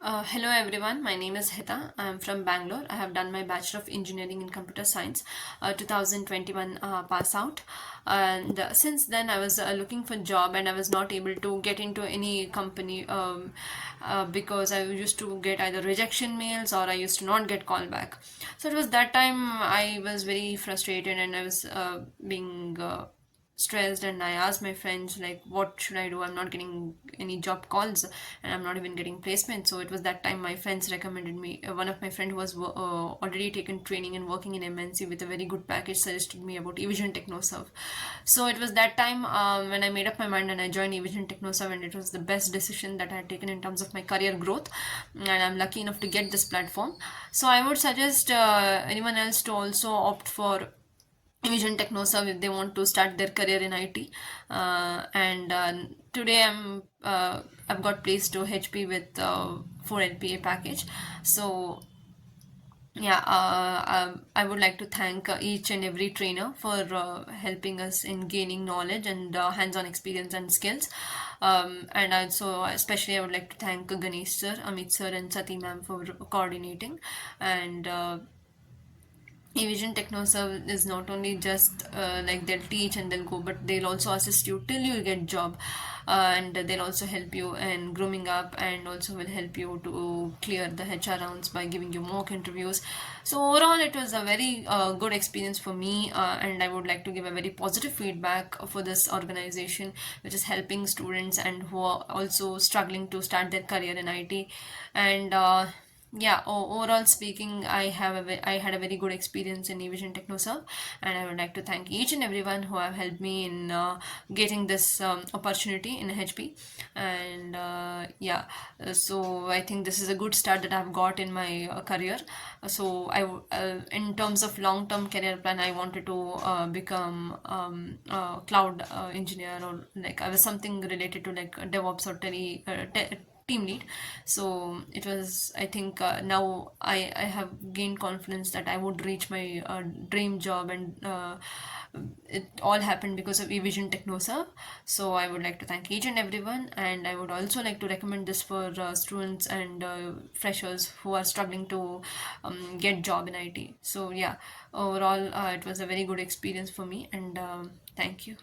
Hello everyone, my name is Hitha. I am from Bangalore. I have done my Bachelor of Engineering in Computer Science, 2021 pass out. And since then, I was looking for job and I was not able to get into any company because I used to get either rejection mails or I used to not get call back. So it was that time I was very frustrated and I was being stressed, and I asked my friends like what should I do. I'm not getting any job calls and I'm not even getting placement. So it was that time my friends recommended me, one of my friend who was already taken training and working in MNC with a very good package suggested me about Evision Technoserve. So it was that time when I made up my mind and I joined Evision Technoserve, and it was the best decision that I had taken in terms of my career growth, and I'm lucky enough to get this platform. So I would suggest anyone else to also opt for Evision Technoserve if they want to start their career in IT. And today I've got placed to HP with 4 LPA package. So yeah, I would like to thank each and every trainer for helping us in gaining knowledge and hands-on experience and skills. And also, especially, I would like to thank Ganesh sir, Amit sir, and Sati ma'am for coordinating. And Evision Technoserve is not only just like they'll teach and they'll go, but they'll also assist you till you get job, and they'll also help you in grooming up, and also will help you to clear the HR rounds by giving you mock interviews. So overall, it was a very good experience for me, and I would like to give a very positive feedback for this organization, which is helping students and who are also struggling to start their career in IT, and yeah, overall speaking, I had a very good experience in Evision Technoserve, and I would like to thank each and everyone who have helped me in getting this opportunity in HP. And yeah, so I think this is a good start that I've got in my career. So in terms of long-term career plan, I wanted to become cloud engineer, or like I was something related to like DevOps or team lead. So it was, I think now I have gained confidence that I would reach my dream job, and it all happened because of Evision Technoserve. So I would like to thank each and everyone, and I would also like to recommend this for students and freshers who are struggling to get job in IT. So yeah, overall it was a very good experience for me, and thank you.